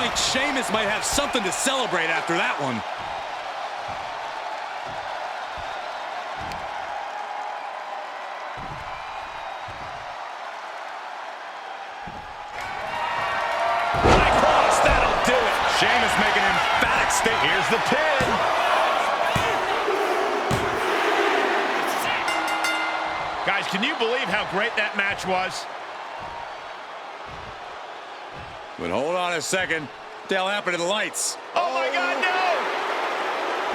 like Sheamus might have something to celebrate after that one. High cross, that'll do it. Sheamus making an emphatic statement. Here's the pin. Guys, can you believe how great that match was? But hold on a second. What the hell happened to the lights? Oh my God, no!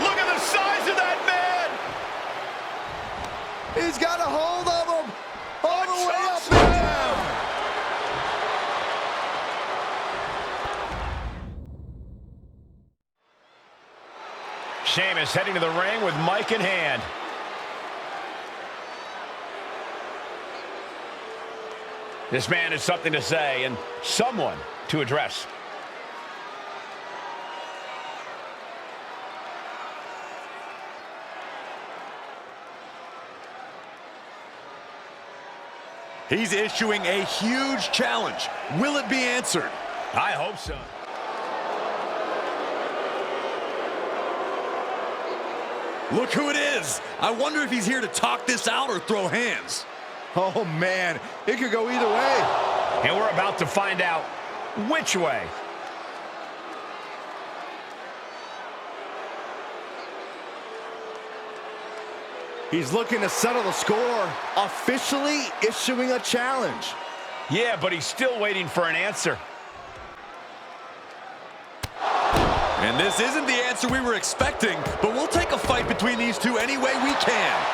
Look at the size of that man! He's got a hold of him! All the way up and down! Sheamus heading to the ring with mic in hand. This man has something to say and someone to address. He's issuing a huge challenge. Will it be answered? I hope so. Look who it is. I wonder if he's here to talk this out or throw hands. Oh, man. It could go either way. And we're about to find out which way. He's looking to settle the score, officially issuing a challenge. Yeah, but he's still waiting for an answer. And this isn't the answer we were expecting, but we'll take a fight between these two any way we can.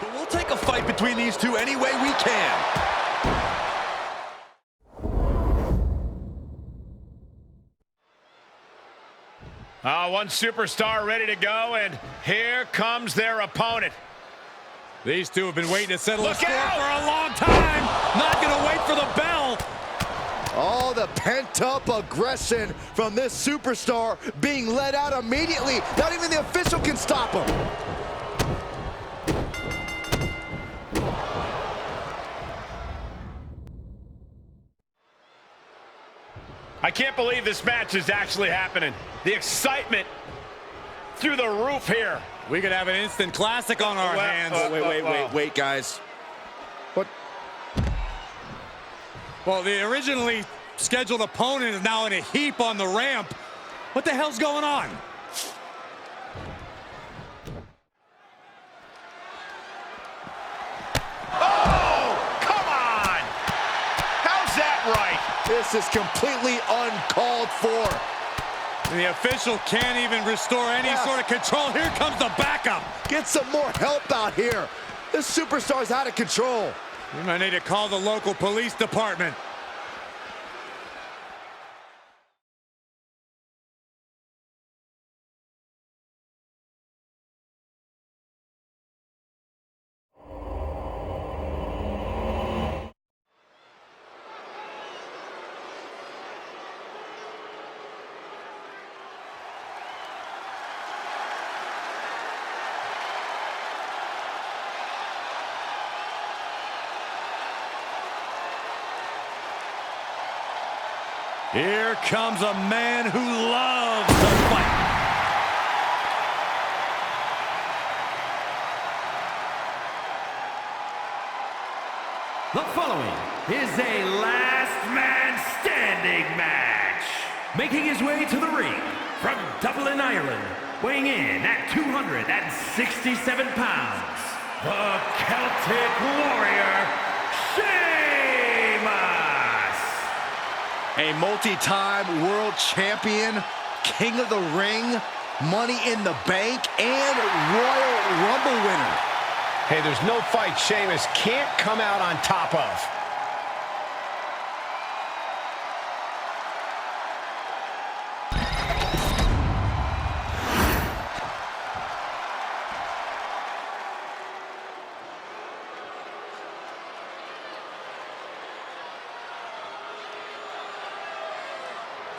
But we'll take a fight between these two any way we can. One superstar ready to go, and here comes their opponent. These two have been waiting to settle a Look score out! for a long time. Not going to wait for the bell. All the pent-up aggression from this superstar being let out immediately. Not even the official can stop him. I can't believe this match is actually happening. The excitement through the roof here. We could have an instant classic on our hands. Wait, guys. What? Well, the originally scheduled opponent is now in a heap on the ramp. What the hell's going on? Oh, come on! How's that right? This is completely uncalled for. The official can't even restore any sort of control. Here comes the backup. Get some more help out here. This superstar's out of control. We might need to call the local police department. Here comes a man who loves to fight. The following is a last man standing match. Making his way to the ring from Dublin, Ireland, weighing in at 267 pounds, the Celtic Warrior, A multi-time world champion, king of the ring, Money in the Bank, and Royal Rumble winner. Hey, there's no fight Sheamus can't come out on top of.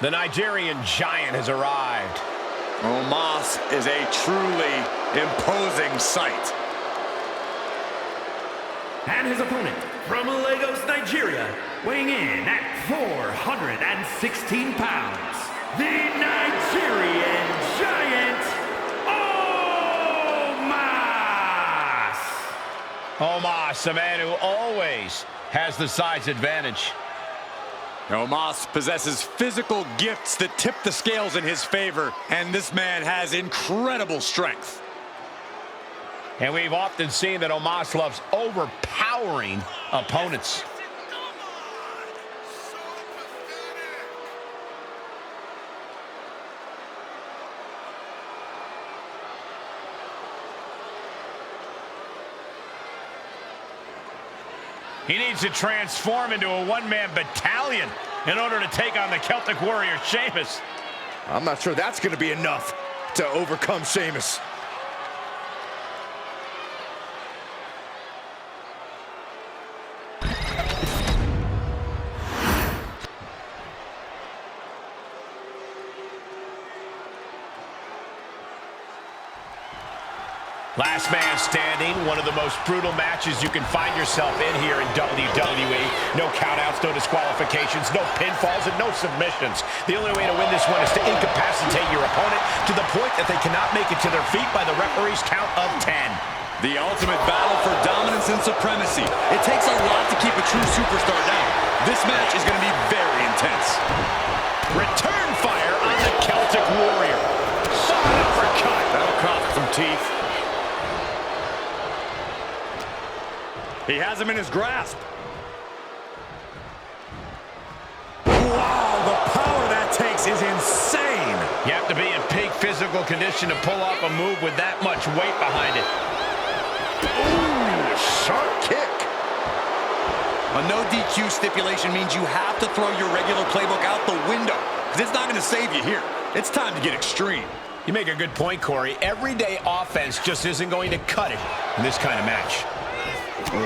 The Nigerian giant has arrived. Omos is a truly imposing sight. And his opponent from Lagos, Nigeria, weighing in at 416 pounds, the Nigerian Giant, Omos, a man who always has the size advantage. Omos possesses physical gifts that tip the scales in his favor, and this man has incredible strength. And we've often seen that Omos loves overpowering opponents. He needs to transform into a one-man battalion in order to take on the Celtic Warrior, Sheamus. I'm not sure that's going to be enough to overcome Sheamus. Last man standing, one of the most brutal matches you can find yourself in here in WWE. No countouts, no disqualifications, no pinfalls, and no submissions. The only way to win this one is to incapacitate your opponent to the point that they cannot make it to their feet by the referee's count of 10. The ultimate battle for dominance and supremacy. It takes a lot to keep a true superstar down. This match is going to be very intense. Return fire on the Celtic Warrior. Solid uppercut. That'll cost some teeth. He has him in his grasp. Wow, the power that takes is insane. You have to be in peak physical condition to pull off a move with that much weight behind it. Ooh, sharp kick. A no DQ stipulation means you have to throw your regular playbook out the window, because it's not going to save you here. It's time to get extreme. You make a good point, Corey. Everyday offense just isn't going to cut it in this kind of match. Here we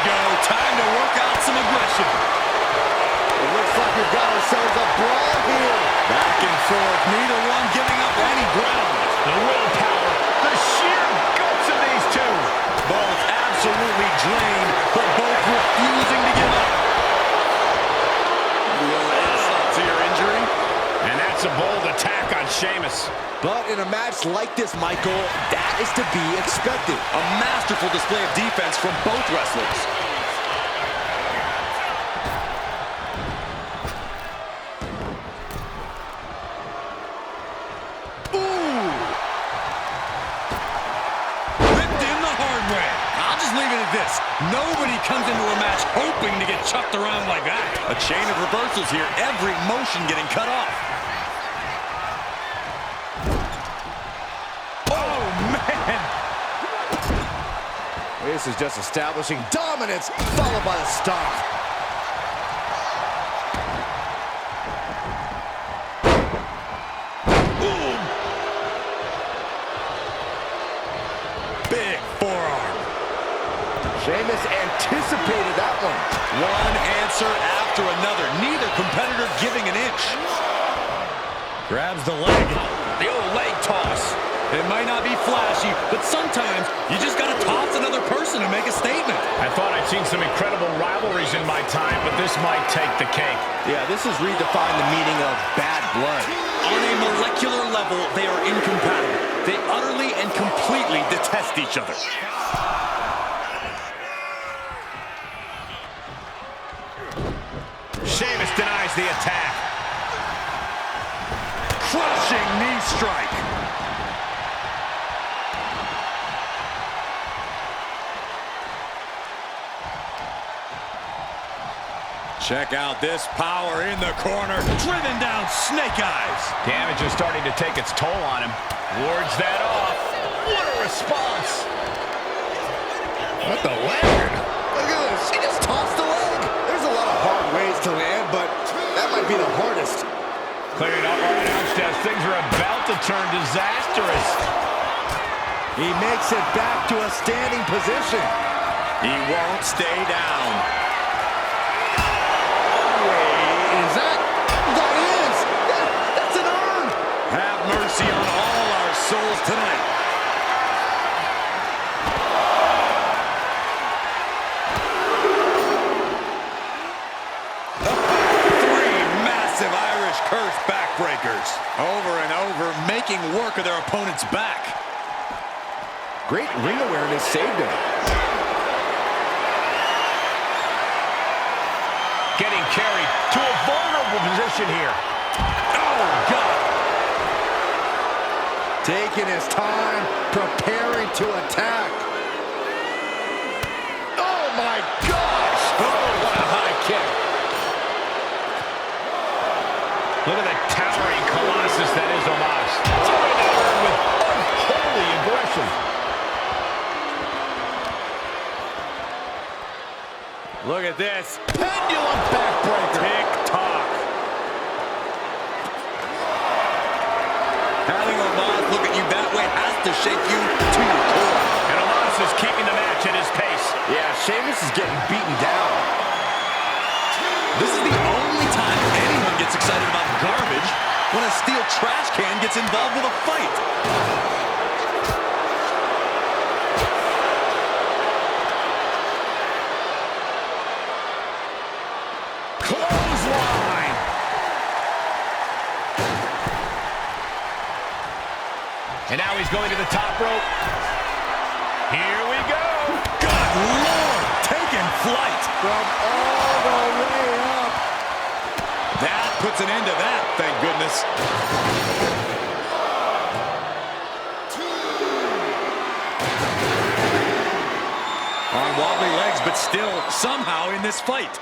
go. Time to work out some aggression. It looks like we've got ourselves a brawl here. Back and forth, neither one giving up any ground. The willpower, the sheer guts of these two. Both absolutely drained, but both refusing to give up. Insult to your injury. And that's a bold attack on Sheamus. But in a match like this, Michael, that is to be expected. A masterful display of defense from both wrestlers. Ooh! Ripped in the hard way. I'll just leave it at this. Nobody comes into a match hoping to get chucked around like that. A chain of reversals here, every motion getting cut off. This is just establishing dominance, followed by a stomp. Boom. Big forearm. Sheamus anticipated that one. One answer after another. Neither competitor giving an inch. Grabs the leg. The old leg toss. It might not be flashy, but sometimes you just got to toss another person to make a statement. I thought I'd seen some incredible rivalries in my time, but this might take the cake. Yeah, this has redefined the meaning of bad blood. On a molecular level, they are incompatible. They utterly and completely detest each other. Sheamus denies the attack. Crushing knee strike. Check out this power in the corner. Driven down Snake Eyes. Damage is starting to take its toll on him. Wards that off. What a response. What the leg? Look at this. He just tossed the leg. There's a lot of hard ways to land, but that might be the hardest. Clearing up our announce desk. Things are about to turn disastrous. He makes it back to a standing position. He won't stay down. That's an arm. Have mercy on all our souls tonight. back. Great ring awareness saved him. Getting carried to a vulnerable position here. Oh, God. Taking his time, preparing to attack. Oh, my gosh! Oh, what a high kick. Look at the towering colossus that is Omos. Throwing down with unholy aggression. Look at this. Pendulum backbreaker. Tick-tock. Having Omos look at you that way has to shake you to your core. And Omos is keeping the match at his pace. Yeah, Sheamus is getting beaten down. This is the only time anyone gets excited about garbage when a steel trash can gets involved with a fight. Clothesline. And now he's going to the top rope. Here we go. Good Lord, taking flight. From all the way up. That puts an end to that, thank goodness. On wobbly legs, but still somehow in this fight.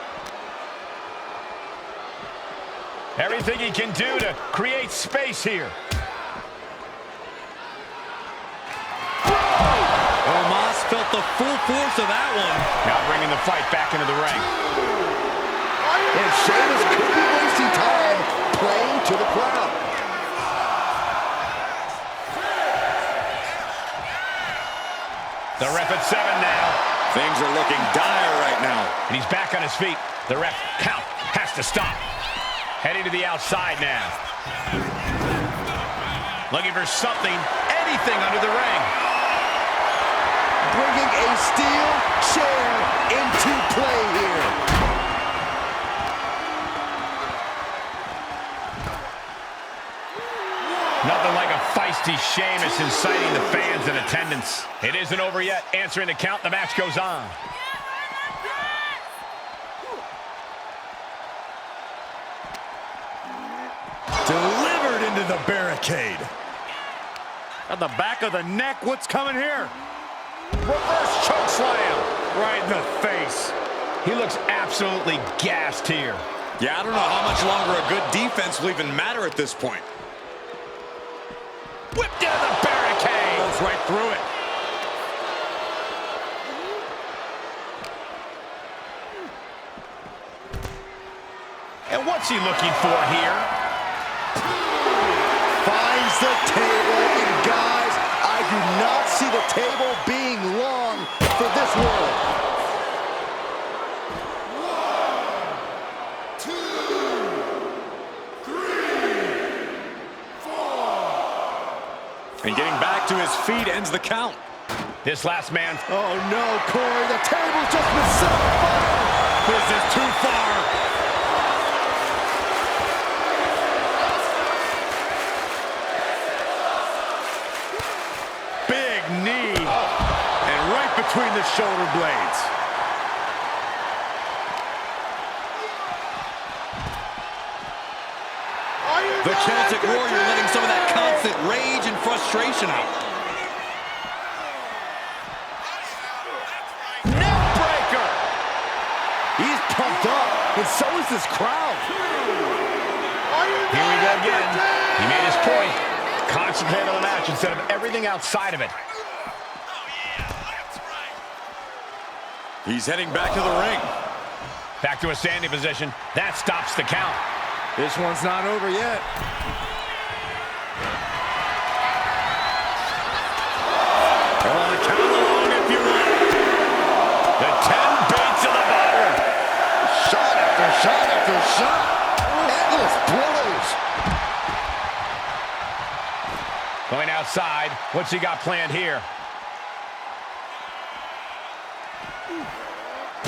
Everything he can do to create space here. Omos felt the full force of that one. Now bringing the fight back into the ring. And Sheamus could be wasting time playing to the crowd. The ref at 7 now. Things are looking dire right now. And he's back on his feet. The ref count has to stop. Heading to the outside now. Looking for something, anything under the ring. Bringing a steel chair into play here. Nothing like a feisty Sheamus inciting the fans in attendance. It isn't over yet. Answering the count, the match goes on. Delivered into the barricade. At the back of the neck, what's coming here? Reverse choke slam. Right in the face. He looks absolutely gassed here. Yeah, I don't know how much longer a good defense will even matter at this point. Whipped into the barricade. Goes right through it. And what's he looking for here? Finds the table, and guys, I do not see the table being long for this world. And getting back to his feet ends the count. This last man. Oh no, Corey, the table's just been set on fire. This is too far. Big knee. And right between the shoulder blades. The Celtic Warrior letting some of that constant rage and frustration out. Neckbreaker. He's pumped up, and so is this crowd. Here we go again. He made his point. Concentrate on the match instead of everything outside of it. He's heading back to the ring. Back to a standing position. That stops the count. This one's not over yet. Count along if you want. The 10 beats of the bottom. Shot after shot after shot. Endless blows. Going outside. What's he got planned here?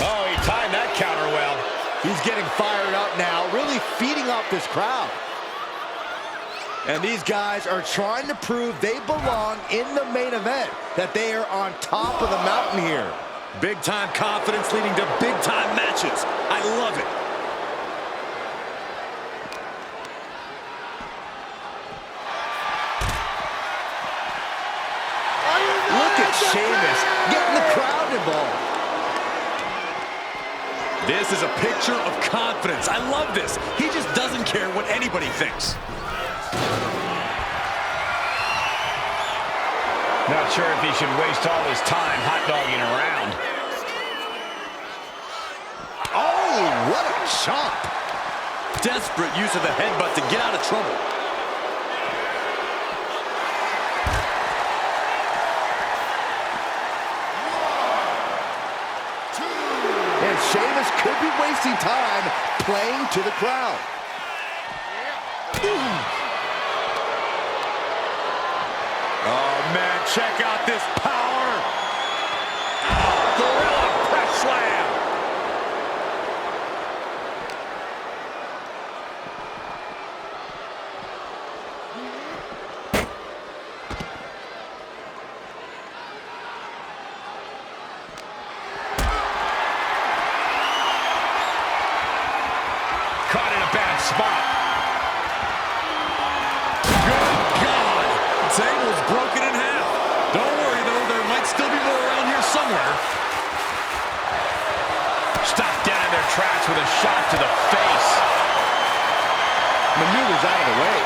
Oh, he timed that counter well. He's getting fired up now, really feeding off this crowd. And these guys are trying to prove they belong in the main event, that they are on top of the mountain here. Big-time confidence leading to big-time matches. I love it. Look at Sheamus getting the crowd involved. This is a picture of confidence. I love this. He just doesn't care what anybody thinks. Not sure if he should waste all his time hot-dogging around. Oh, what a chop. Desperate use of the headbutt to get out of trouble. And Sheamus could be wasting time playing to the crowd. Oh, man, check out this power. Oh, gorilla press slam. Caught in a bad spot. Table's broken in half. Don't worry, though. There might still be more around here somewhere. Stopped dead in their tracks with a shot to the face. Maneuvers out of the way.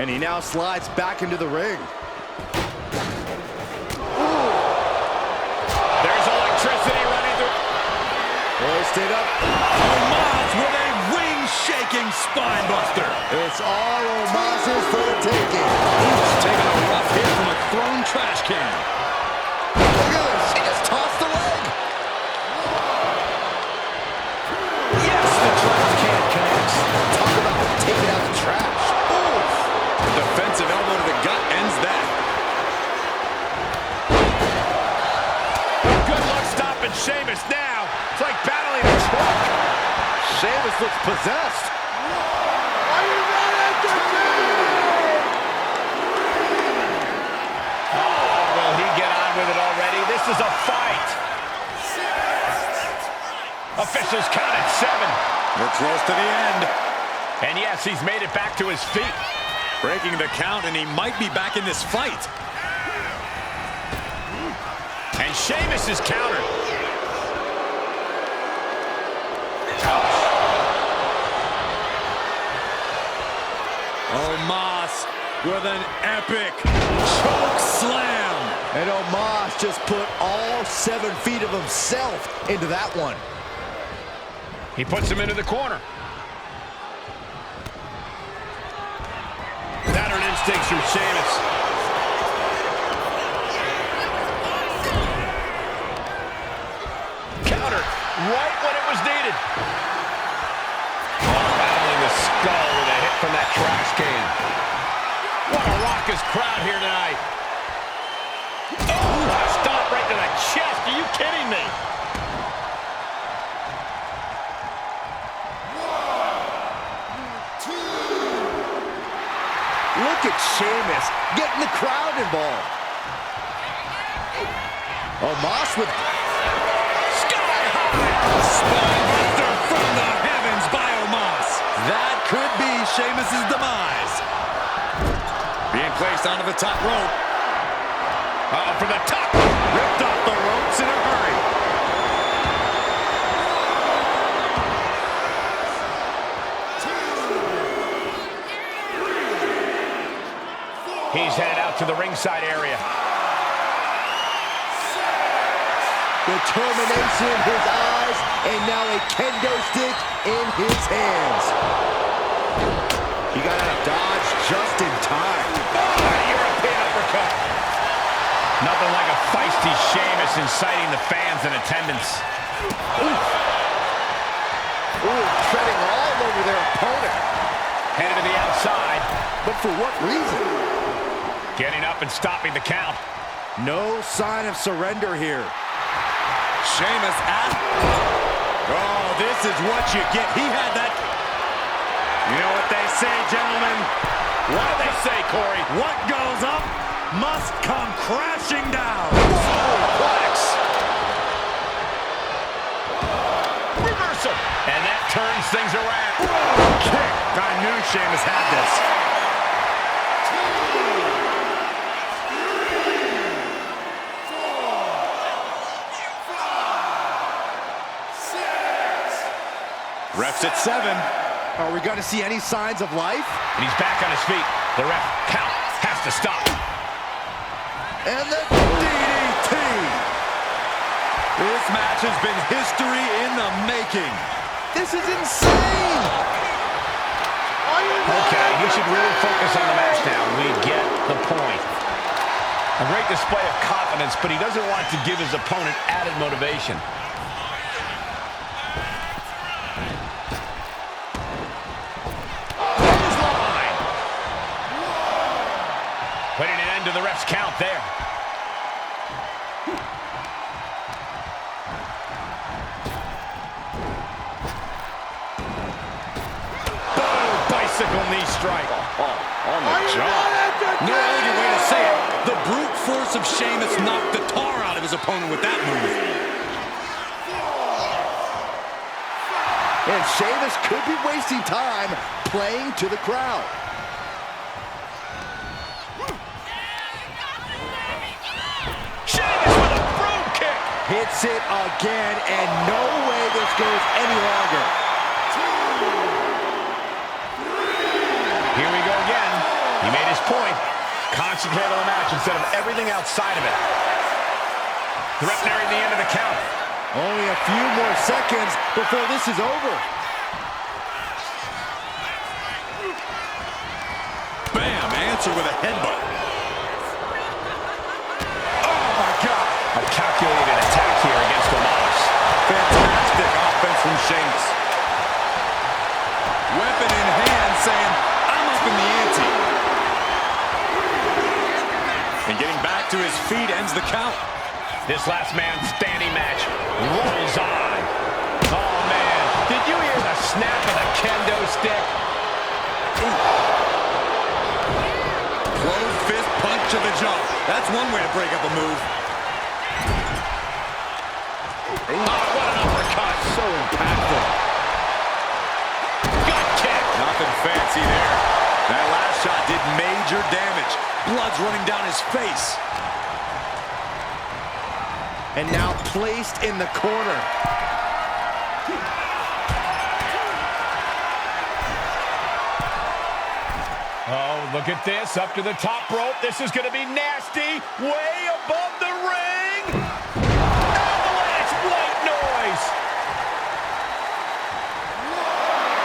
And he now slides back into the ring. There's electricity running through. Hoisted up. Omos with a ring-shaking spine buster. It's all Omos's for the taking. He's taking a rough hit from a thrown trash can. Look at this. He just tossed the leg. Yes, the trash can connects. Talk about taking out the trash. Oof. Defensive elbow to the gut ends that. Good luck stopping Sheamus now. It's like battling a truck. Sheamus looks possessed. Will he get on with it already? This is a fight. Officials count at 7. We're close to the end. And yes, he's made it back to his feet. Breaking the count, and he might be back in this fight. And Sheamus is countered. Omos with an epic choke slam. And Omos just put all 7 feet of himself into that one. He puts him into the corner. Pattern instincts from Sheamus. Counter right when it was needed. Battling the skull with a hit from that trash can. What a raucous crowd here tonight. Oh, a stomp right to the chest. Are you kidding me? Look at Sheamus getting the crowd involved. Omos with sky-high spinebuster from the heavens by Omos. That could be Sheamus's demise. Being placed onto the top rope. For the top. Ripped off the ropes in a hurry. He's headed out to the ringside area. determination in his eyes, and now a kendo stick in his hands. He got out of dodge just in time. European uppercut. Nothing like a feisty Sheamus inciting the fans in attendance. Ooh, treading all over their opponent. Headed to the outside. But for what reason? Getting up and stopping the count. No sign of surrender here. Sheamus at... Oh, this is what you get. He had that... You know what they say, gentlemen? What do they say, Corey? What goes up must come crashing down. Suplex. Reversal. And that turns things around. Kick. I knew Sheamus had this. Ref's at 7. Are we going to see any signs of life? And he's back on his feet. The ref count has to stop. And the DDT! This match has been history in the making. This is insane! Okay, he should really focus on the match now. We get the point. A great display of confidence, but he doesn't want to give his opponent added motivation. Putting an end to the ref's count there. Boom! Bicycle knee strike. On the jaw. No elegant way to say it. The brute force of Sheamus knocked the tar out of his opponent with that move. And Sheamus could be wasting time playing to the crowd. Sheamus with a broom kick. Hits it again, and no way this goes any longer. Here we go again. He made his point. Concentrate on the match instead of everything outside of it. The ref nearing the end of the count. Only a few more seconds before this is over. Bam! Answer with a headbutt. Oh my God! A calculated attack here against Omos. Fantastic offense from Sheamus. Weapon in hand saying, I'm up in the ante. And getting back to his feet ends the count. This last man standing match rolls on. Oh man, did you hear the snap of the kendo stick? Closed fist punch to the jaw. That's one way to break up a move. Oh, what an uppercut. So impactful. Gut kick. Nothing fancy there. That last shot did major damage. Blood's running down his face. And now placed in the corner. Oh, look at this. Up to the top rope. This is going to be nasty. Way above the ring. Avalanche white noise.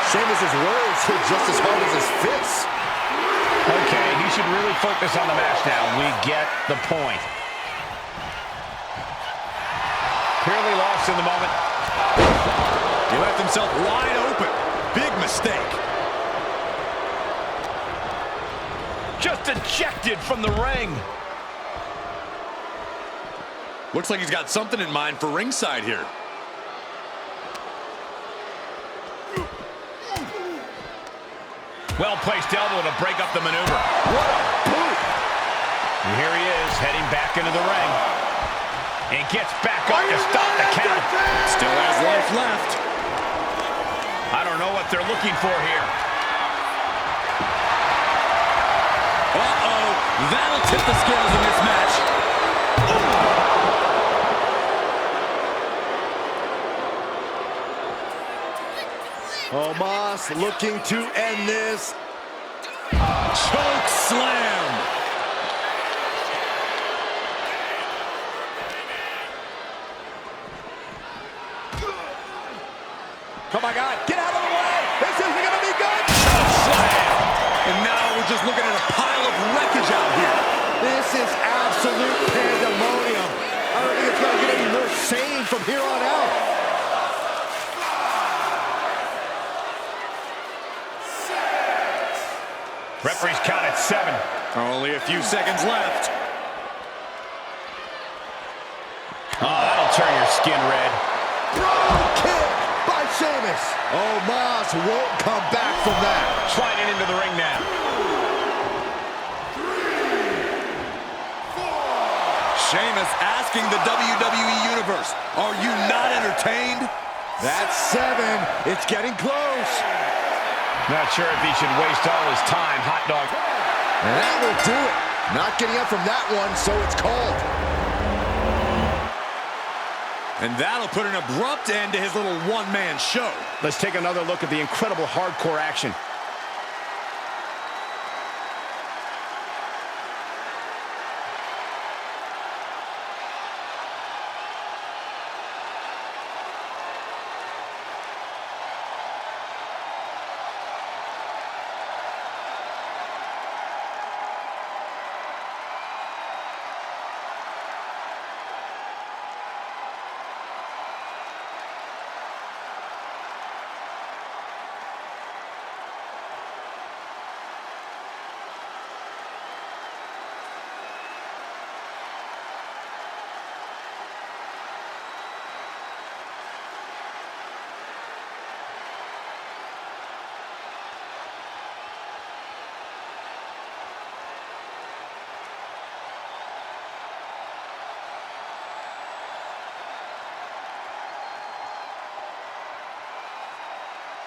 Sheamus' words hit just as hard as his fists. Okay, he should really focus on the match now. We get the point. Clearly lost in the moment. He left himself wide open. Big mistake. Just ejected from the ring. Looks like he's got something in mind for ringside here. Well-placed elbow to break up the maneuver. What a boot! And here he is, heading back into the ring. And gets back up to stop the count. Still has life left. I don't know what they're looking for here. Uh-oh. That'll tip the scales in this match. Omos looking to end this. Choke slam. Oh my God, get out of the way! This isn't gonna be good! Slam. And now we're just looking at a pile of wreckage out here. This is absolute pandemonium. I don't think it's gonna get any more sane from here on out. Referee's count at 7. Only a few seconds left. Oh, that'll turn your skin red. Bro kick by Sheamus. Omos won't come back from that. Sliding into the ring now. Sheamus asking the WWE Universe, are you not entertained? That's 7. It's getting close. Not sure if he should waste all his time, hot dog. And that will do it. Not getting up from that one, so it's called. And that'll put an abrupt end to his little one-man show. Let's take another look at the incredible hardcore action.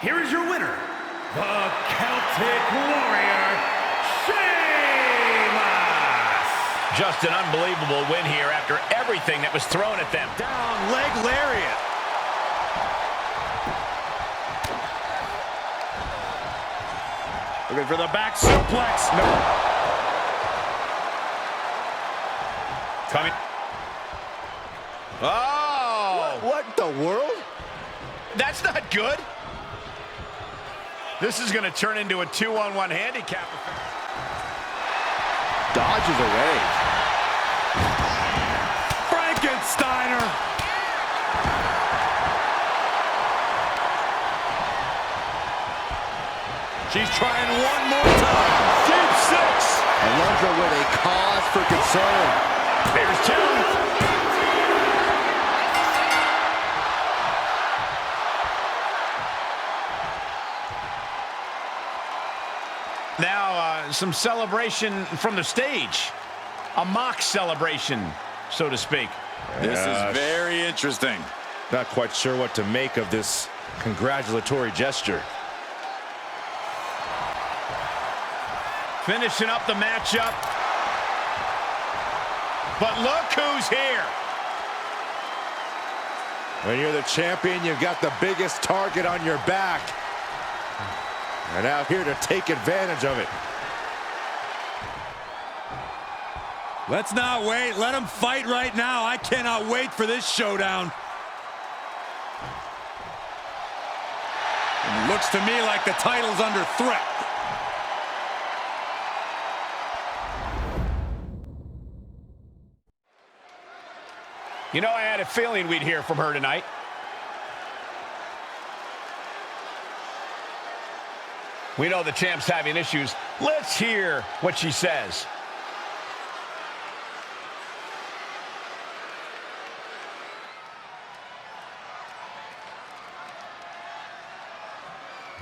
Here is your winner, the Celtic Warrior, Sheamus! Just an unbelievable win here after everything that was thrown at them. Down leg lariat. Looking for the back suplex. No. Coming. Oh! What the world? That's not good. This is going to turn into a 2-on-1 handicap. Dodges away. Frankensteiner. She's trying one more time. Deep 6. Alonzo with a cause for concern. There's 2. Now, some celebration from the stage. A mock celebration, so to speak. This is very interesting. Not quite sure what to make of this congratulatory gesture. Finishing up the matchup. But look who's here. When you're the champion, you've got the biggest target on your back. And out here to take advantage of it. Let's not wait. Let them fight right now. I cannot wait for this showdown. It looks to me like the title's under threat. You know, I had a feeling we'd hear from her tonight. We know the champ's having issues. Let's hear what she says.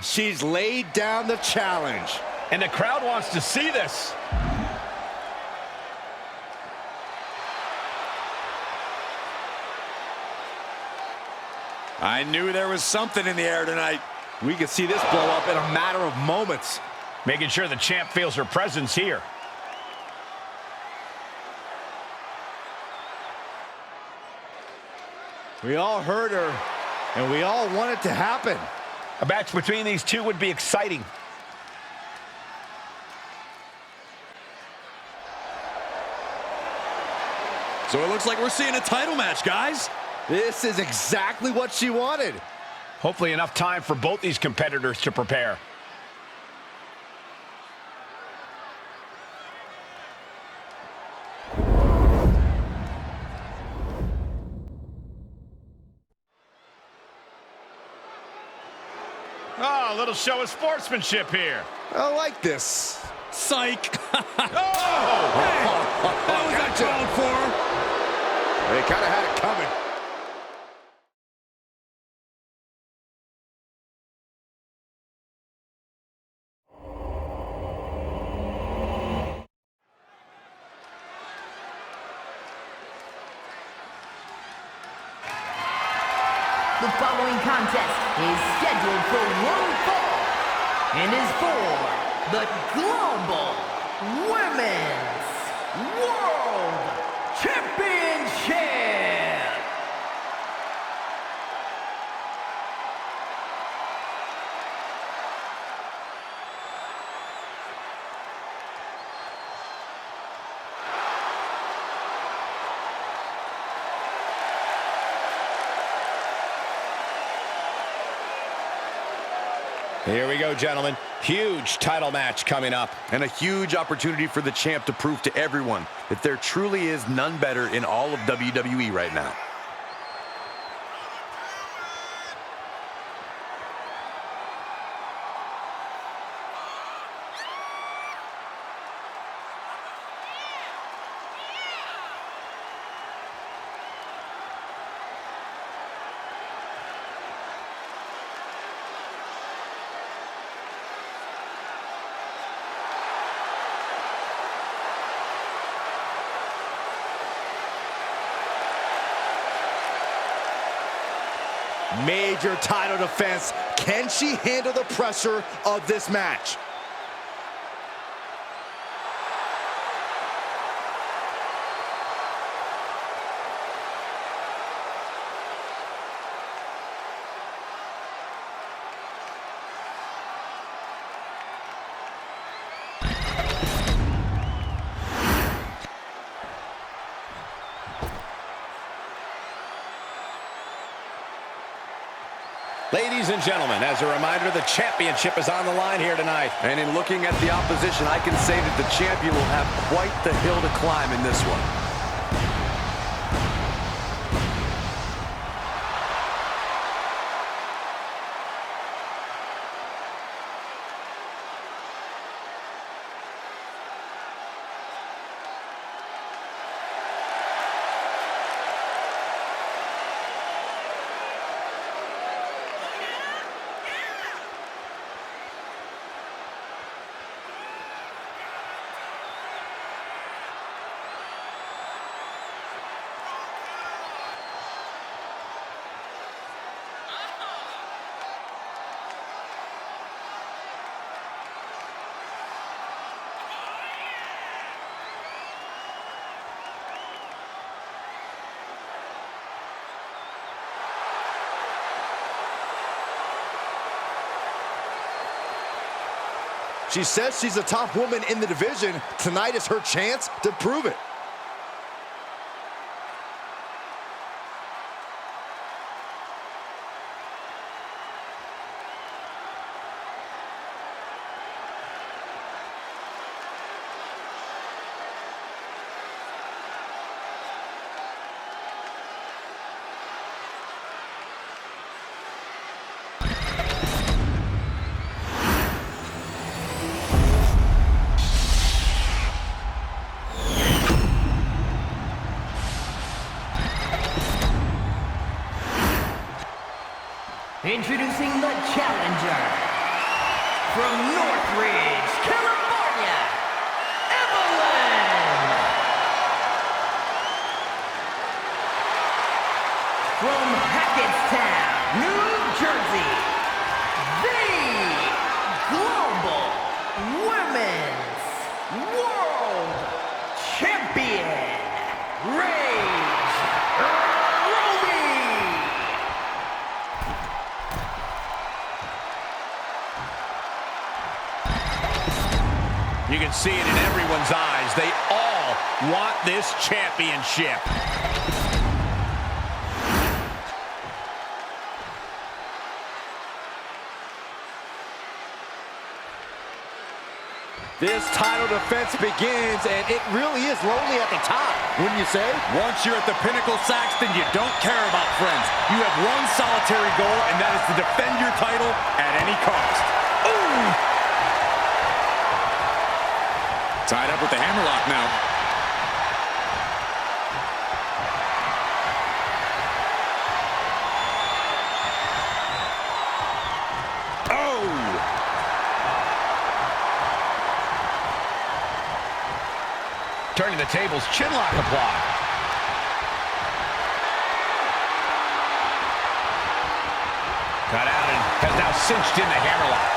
She's laid down the challenge. And the crowd wants to see this. I knew there was something in the air tonight. We could see this blow up in a matter of moments. Making sure the champ feels her presence here. We all heard her, and we all want it to happen. A match between these two would be exciting. So it looks like we're seeing a title match, guys. This is exactly what she wanted. Hopefully enough time for both these competitors to prepare. Oh, a little show of sportsmanship here. I like this. Psych. Oh! That was uncalled for. They kind of had it coming. The following contest is scheduled for one fall and is for the Global Women's World Championship. Here we go, gentlemen. Huge title match coming up. And a huge opportunity for the champ to prove to everyone that there truly is none better in all of WWE right now. Major title defense. Can she handle the pressure of this match? Ladies and gentlemen, as a reminder, the championship is on the line here tonight. And in looking at the opposition, I can say that the champion will have quite the hill to climb in this one. She says she's the top woman in the division. Tonight is her chance to prove it. Introducing the challenger from Northridge, California, Evelyn. From Hackettstown, New Jersey, the Global Women's World Champion, You can see it in everyone's eyes. They all want this championship. This title defense begins, and it really is lonely at the top, wouldn't you say? Once you're at the pinnacle, Saxton, you don't care about friends. You have one solitary goal, and that is to defend your title at any cost. Ooh! Tied up with the hammerlock now. Oh! Turning the tables, chinlock applied. has now cinched in the hammerlock.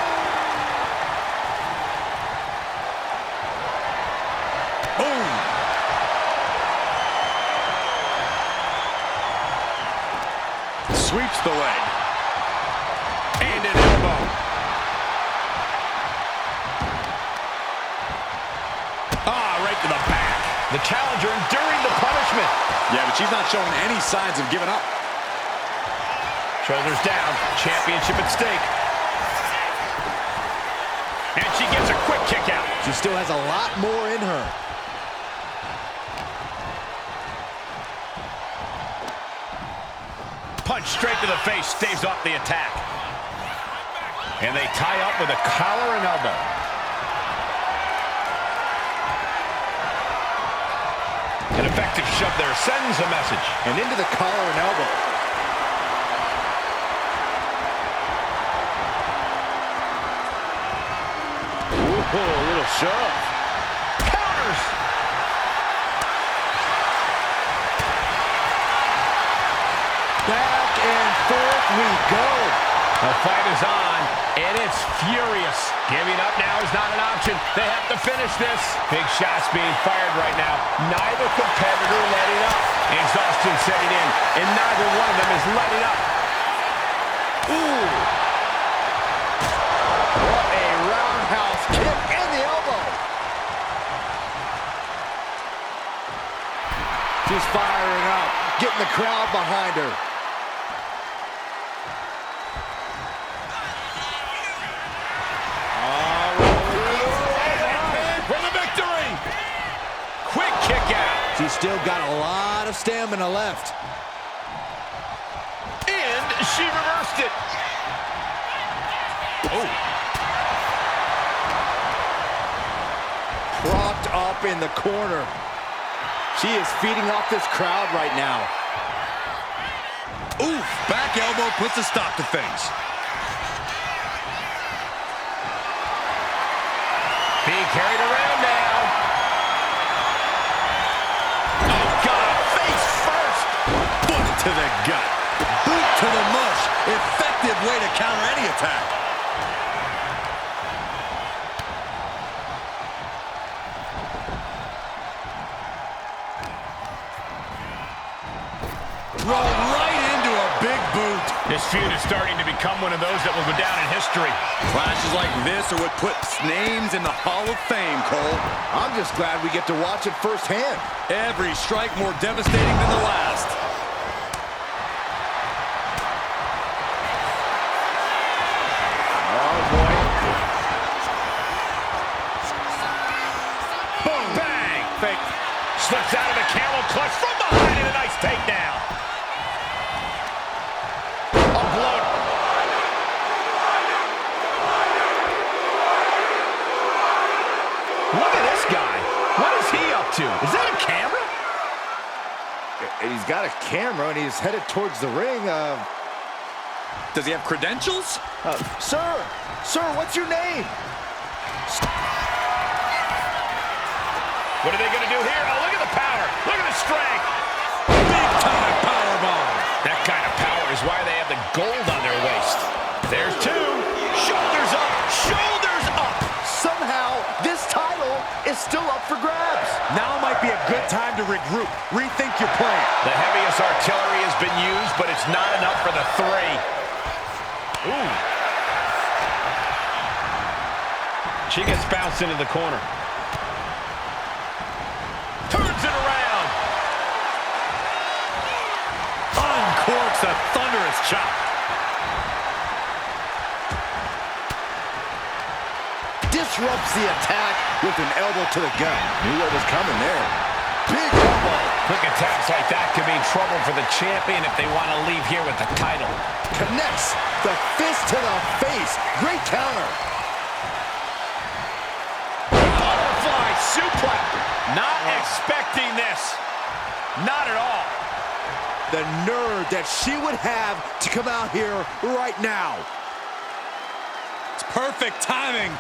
Boom! Sweeps the leg. And an elbow. Right to the back. The challenger enduring the punishment. Yeah, but she's not showing any signs of giving up. Shoulders down. Championship at stake. And she gets a quick kick out. She still has a lot more in her. Punch straight to the face, staves off the attack. And they tie up with a collar and elbow. An effective shove there sends a message. And into the collar and elbow. Ooh, a little shove. Counters. Back and forth we go. The fight is on, and it's furious. Giving up now is not an option. They have to finish this. Big shots being fired right now. Neither competitor letting up. Exhaustion setting in, and neither one of them is letting up. Ooh. What a roundhouse kick and the elbow. She's firing up, getting the crowd behind her. She's still got a lot of stamina left. And she reversed it. Oh. Propped up in the corner. She is feeding off this crowd right now. Oof! Back elbow puts a stop to things. Being carried around now. To the gut. Boot to the mush. Effective way to counter any attack. Rolled right into a big boot. This feud is starting to become one of those that will go down in history. Clashes like this are what puts names in the Hall of Fame, Cole. I'm just glad we get to watch it firsthand. Every strike more devastating than the last. Slips out of the camel clutch from behind and a nice takedown. A blow. Look at this guy. What is he up to? Is that a camera? He's got a camera and he's headed towards the ring. Does he have credentials? Sir, what's your name? What are they going to do here? Oh, look at the power. Look at the strength. Big time powerbomb. That kind of power is why they have the gold on their waist. There's two. Shoulders up. Shoulders up. Somehow, this title is still up for grabs. Now might be a good time to regroup. Rethink your plan. The heaviest artillery has been used, but it's not enough for the three. Ooh. She gets bounced into the corner. Turns it around. Uncorks a thunderous chop. Disrupts the attack with an elbow to the gut. Knew what was coming there. Big elbow. Quick attacks like that could mean trouble for the champion if they want to leave here with the title. Connects the fist to the face. Great counter. Butterfly suplex. Not expecting this. Not at all. The nerve that she would have to come out here right now. It's perfect timing.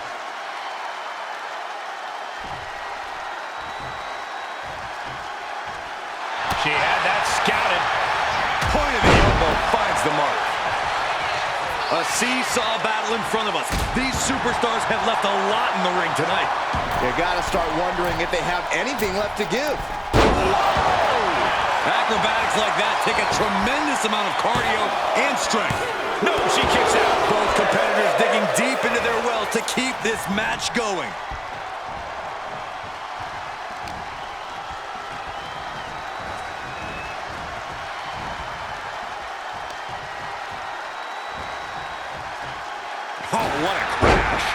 She had that scouted. Point of the elbow finds the mark. A seesaw battle in front of us. These superstars have left a lot in the ring tonight. You gotta start wondering if they have anything left to give. Acrobatics like that take a tremendous amount of cardio and strength. No, she kicks out. Both competitors digging deep into their wells to keep this match going. Oh, what a crash.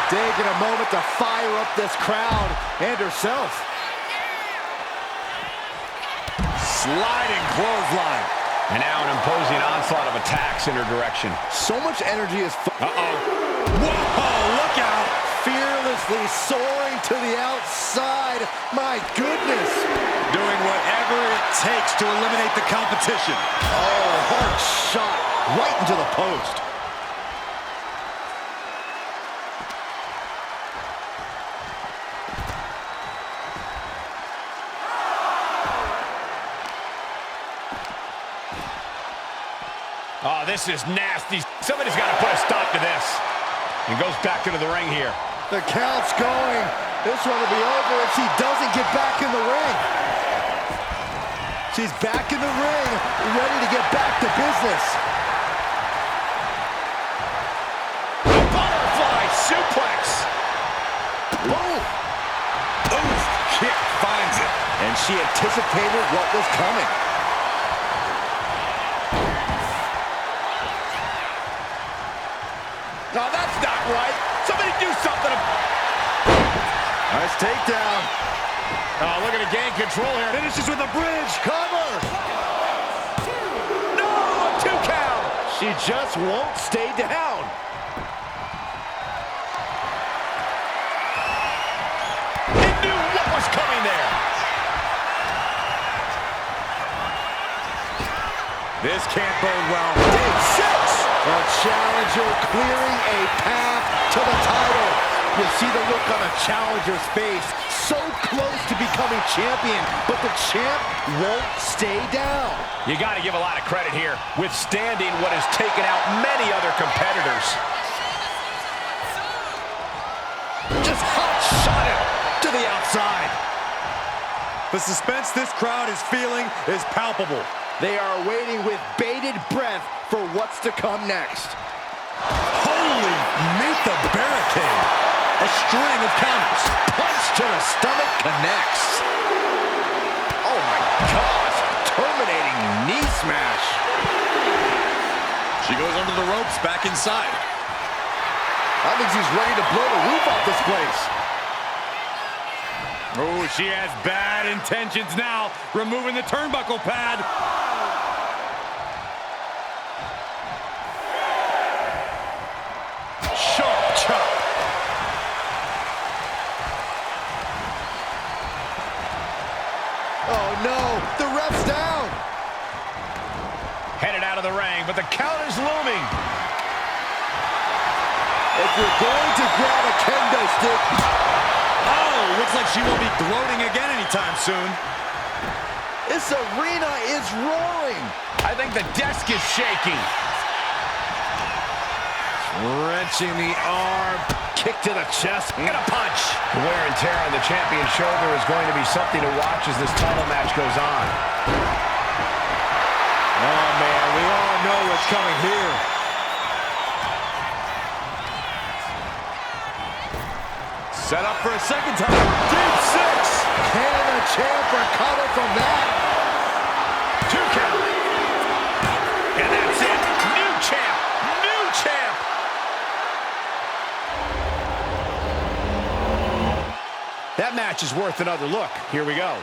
Taking a moment to fire up this crowd and herself. Sliding clothesline. And now an imposing onslaught of attacks in her direction. So much energy is... Uh-oh. Whoa, look out. fearlessly soaring to the outside. My goodness. Doing whatever it takes to eliminate the competition. Oh, hard shot right into the post. Oh, this is nasty. Somebody's got to put a stop to this. And goes back into the ring here. The count's going. This one will be over if she doesn't get back in the ring. She's back in the ring, ready to get back to business. Butterfly suplex. Boom. Oof, kick finds it. And she anticipated what was coming. No, that's not right. Somebody do something. Nice takedown. Oh, looking to gain control here. Finishes with a bridge. Cover. No, a 2 count. She just won't stay down. He knew what was coming there. This can't bode well. Deep 6. The challenger clearing a path to the title. You see the look on the challenger's face. So close to becoming champion, but the champ won't stay down. You got to give a lot of credit here, withstanding what has taken out many other competitors. Just hot shot it to the outside. The suspense this crowd is feeling is palpable. They are waiting with bated breath for what's to come next. Holy, meet the barricade. A string of counters. Punch to the stomach connects. Oh my gosh, terminating knee smash. She goes under the ropes, back inside. I think she's ready to blow the roof off this place. Oh, she has bad intentions now, removing the turnbuckle pad. Sharp chop. Oh no, the ref's down. Headed out of the ring, but the count is looming. If you're going to grab a kendo stick. Oh, looks like she won't be gloating again anytime soon. This arena is roaring. I think the desk is shaking. Wrenching the arm, kick to the chest, And a punch. The wear and tear on the champion's shoulder is going to be something to watch as this title match goes on. Oh man, we all know what's coming here. Set up for a second time. Deep 6. Can the champ recover from that? 2 count. And that's it. New champ. New champ. That match is worth another look. Here we go.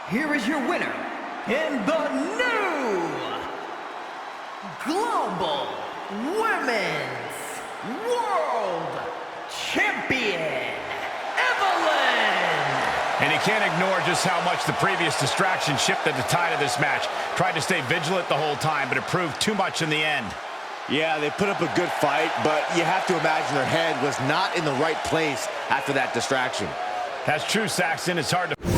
here is your winner, and the new Global Women's World Champion, Evelyn. And you can't ignore just how much the previous distraction shifted the tide of this match. Tried to stay vigilant the whole time, but it proved too much in the end. Yeah, they put up a good fight, but you have to imagine their head was not in the right place after that distraction. That's true, Saxton. It's hard to...